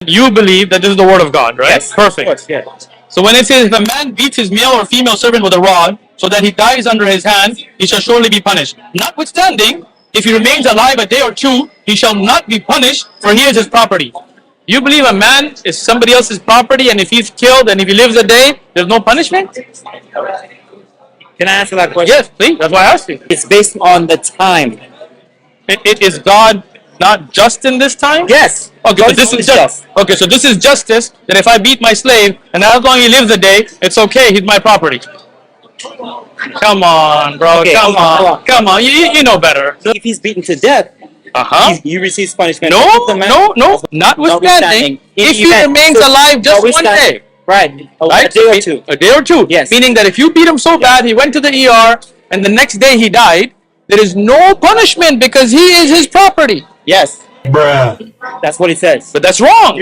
You believe that this is the word of God, right? Yes. Perfect. Of course, yeah. So when it says if a man beats his male or female servant with a rod so that he dies under his hand, he shall surely be punished. Notwithstanding, if he remains alive a day or two, he shall not be punished, for he is his property. You believe a man is somebody else's property, and if he's killed and if he lives a day, there's no punishment? Can I answer that question? Yes, please. That's why I asked you. It's based on the time. Is God not just in this time? Yes. Okay, so this is just. Okay, so this is justice, that if I beat my slave, and as long as he lives a day, it's okay, he's my property. Come on, bro. Okay, Come on. You know better. So if he's beaten to death, he receives punishment. No. Notwithstanding, if he remains alive just one day. Right. A day or two. A day or two. Yes. Meaning that if you beat him so bad, he went to the ER, and the next day he died, there is no punishment because he is his property. Yes. Bruh. That's what he says. But that's wrong.